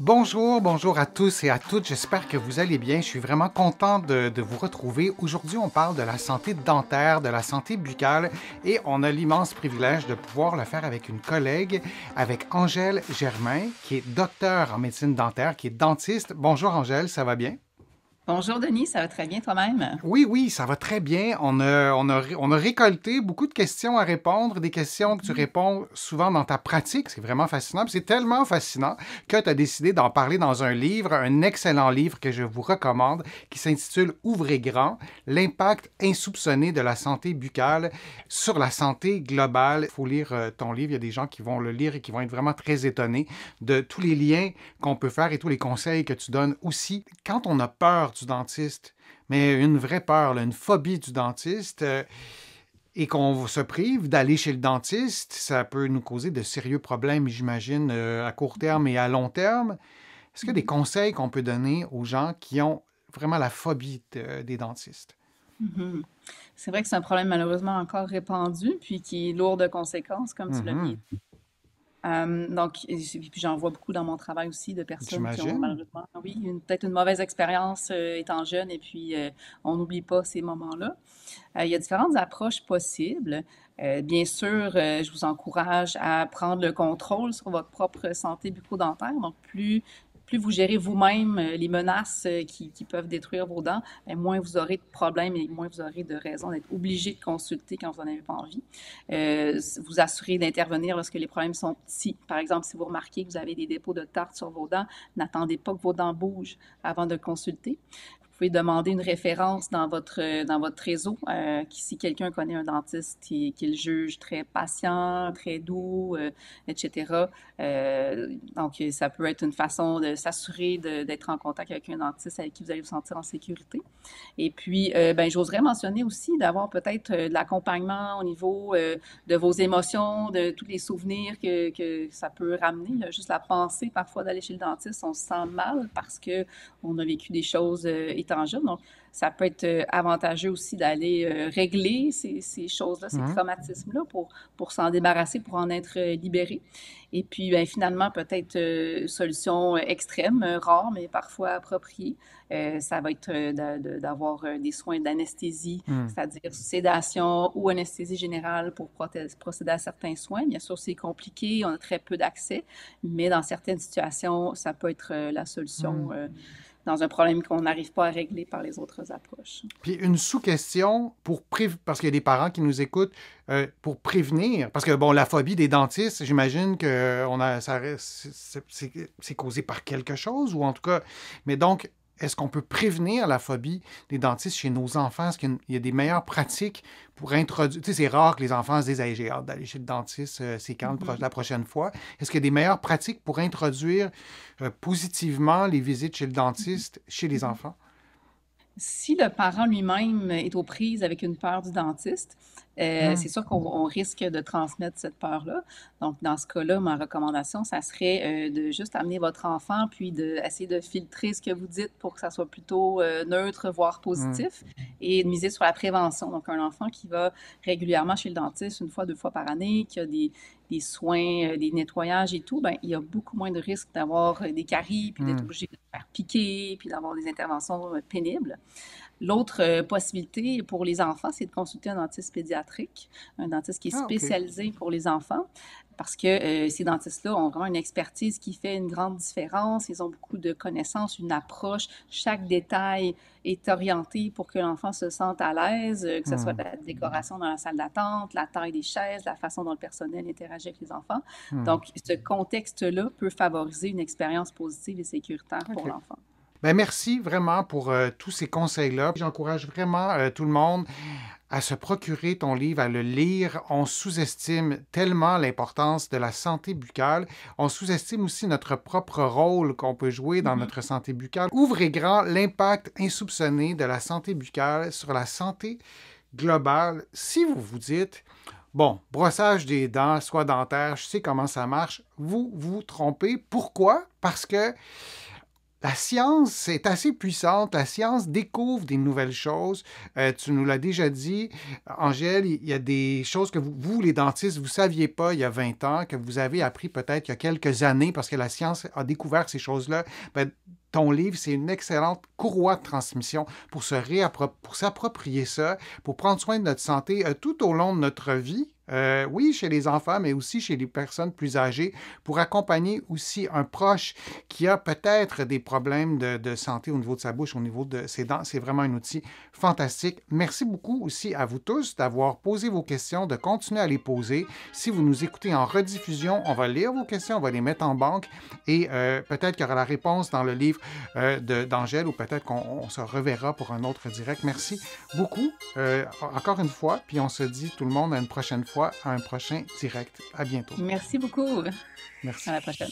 Bonjour, bonjour à tous et à toutes. J'espère que vous allez bien. Je suis vraiment content de vous retrouver. Aujourd'hui, on parle de la santé dentaire, de la santé buccale et on a l'immense privilège de pouvoir le faire avec une collègue, avec Angèle Germain, qui est docteure en médecine dentaire, qui est dentiste. Bonjour Angèle, ça va bien? Bonjour Denis, ça va très bien toi-même? Oui, oui, ça va très bien. On a récolté beaucoup de questions à répondre, des questions que tu Mhm. réponds souvent dans ta pratique. C'est vraiment fascinant. Puis c'est tellement fascinant que tu as décidé d'en parler dans un livre, un excellent livre que je vous recommande, qui s'intitule Ouvrez grand, l'impact insoupçonné de la santé buccale sur la santé globale. Il faut lire ton livre. Il y a des gens qui vont le lire et qui vont être vraiment très étonnés de tous les liens qu'on peut faire et tous les conseils que tu donnes aussi. Quand on a peur du dentiste, mais une vraie peur, là, une phobie du dentiste, et qu'on se prive d'aller chez le dentiste, ça peut nous causer de sérieux problèmes, j'imagine, à court terme et à long terme. Est-ce qu'il y a des Mhm. conseils qu'on peut donner aux gens qui ont vraiment la phobie des dentistes? Mhm. C'est vrai que c'est un problème malheureusement encore répandu, puis qui est lourd de conséquences, comme tu l'as bien Mhm. dit. Puis j'en vois beaucoup dans mon travail aussi de personnes qui ont J'imagine. malheureusement, oui, peut-être une mauvaise expérience étant jeune, et puis on n'oublie pas ces moments-là. Il y a différentes approches possibles. Bien sûr, je vous encourage à prendre le contrôle sur votre propre santé bucco-dentaire. Donc, plus vous gérez vous-même les menaces qui peuvent détruire vos dents, bien, moins vous aurez de problèmes et moins vous aurez de raisons d'être obligé de consulter quand vous n'en avez pas envie. Vous assurer d'intervenir lorsque les problèmes sont petits. Par exemple, si vous remarquez que vous avez des dépôts de tartre sur vos dents, n'attendez pas que vos dents bougent avant de consulter. Vous pouvez demander une référence dans votre réseau. Si quelqu'un connaît un dentiste qui le juge très patient, très doux, etc. Donc, ça peut être une façon de s'assurer d'être en contact avec un dentiste avec qui vous allez vous sentir en sécurité. Et puis, ben, j'oserais mentionner aussi d'avoir peut-être de l'accompagnement au niveau de vos émotions, de tous les souvenirs que ça peut ramener. Là. Juste la pensée parfois d'aller chez le dentiste, on se sent mal parce que on a vécu des choses étant jeune. Donc, ça peut être avantageux aussi d'aller régler ces choses-là, ces Mhm. traumatismes-là pour s'en débarrasser, pour en être libéré. Et puis, ben, finalement, peut-être solution extrême, rare, mais parfois appropriée. Ça va être d'avoir des soins d'anesthésie, Mhm. c'est-à-dire sédation ou anesthésie générale pour procéder à certains soins. Bien sûr, c'est compliqué, on a très peu d'accès, mais dans certaines situations, ça peut être la solution Mhm. dans un problème qu'on n'arrive pas à régler par les autres approches. Puis une sous-question parce qu'il y a des parents qui nous écoutent pour prévenir, parce que bon, la phobie des dentistes, j'imagine que c'est causé par quelque chose, ou en tout cas, mais donc, est-ce qu'on peut prévenir la phobie des dentistes chez nos enfants? Est-ce qu'il y a des meilleures pratiques pour introduire... Tu sais, c'est rare que les enfants se disent hey, j'ai hâte d'aller chez le dentiste, c'est quand Mhm. la prochaine fois? Est-ce qu'il y a des meilleures pratiques pour introduire positivement les visites chez le dentiste chez les Mhm. enfants? Si le parent lui-même est aux prises avec une peur du dentiste, Hmm. c'est sûr qu'on risque de transmettre cette peur-là. Donc, dans ce cas-là, ma recommandation, ça serait de juste amener votre enfant, puis d'essayer de filtrer ce que vous dites pour que ça soit plutôt neutre, voire Hmm. positif, et de miser sur la prévention. Donc, un enfant qui va régulièrement chez le dentiste, une fois, deux fois par année, qui a des soins, des nettoyages et tout, ben, il y a beaucoup moins de risques d'avoir des caries, puis d'être Hmm. obligé de se faire piquer, puis d'avoir des interventions pénibles. L'autre possibilité pour les enfants, c'est de consulter un dentiste pédiatrique, un dentiste qui est Ah, OK. spécialisé pour les enfants, parce que ces dentistes-là ont vraiment une expertise qui fait une grande différence. Ils ont beaucoup de connaissances, une approche. Chaque détail est orienté pour que l'enfant se sente à l'aise, que ce soit Hmm. la décoration dans la salle d'attente, la taille des chaises, la façon dont le personnel interagit avec les enfants. Hmm. Donc, ce contexte-là peut favoriser une expérience positive et sécuritaire pour OK. l'enfant. Ben merci vraiment pour tous ces conseils-là. J'encourage vraiment tout le monde à se procurer ton livre, à le lire. On sous-estime tellement l'importance de la santé buccale. On sous-estime aussi notre propre rôle qu'on peut jouer dans Mhm. notre santé buccale. Ouvrez grand l'impact insoupçonné de la santé buccale sur la santé globale. Si vous vous dites, bon, brossage des dents, soie dentaire, je sais comment ça marche, vous vous trompez. Pourquoi? Parce que La science est assez puissante. La science découvre des nouvelles choses. Tu nous l'as déjà dit, Angèle, il y a des choses que vous, les dentistes, vous ne saviez pas il y a 20 ans, que vous avez appris peut-être il y a quelques années parce que la science a découvert ces choses-là. Ben, ton livre, c'est une excellente courroie de transmission pour pour s'approprier ça, pour prendre soin de notre santé tout au long de notre vie. Oui, chez les enfants, mais aussi chez les personnes plus âgées, pour accompagner aussi un proche qui a peut-être des problèmes de santé au niveau de sa bouche, au niveau de ses dents. C'est vraiment un outil fantastique. Merci beaucoup aussi à vous tous d'avoir posé vos questions, de continuer à les poser. Si vous nous écoutez en rediffusion, on va lire vos questions, on va les mettre en banque et peut-être qu'il y aura la réponse dans le livre d'Angèle ou peut-être qu'on se reverra pour un autre direct. Merci beaucoup encore une fois, puis on se dit tout le monde à une prochaine fois, à un prochain direct. À bientôt. Merci beaucoup. Merci. À la prochaine.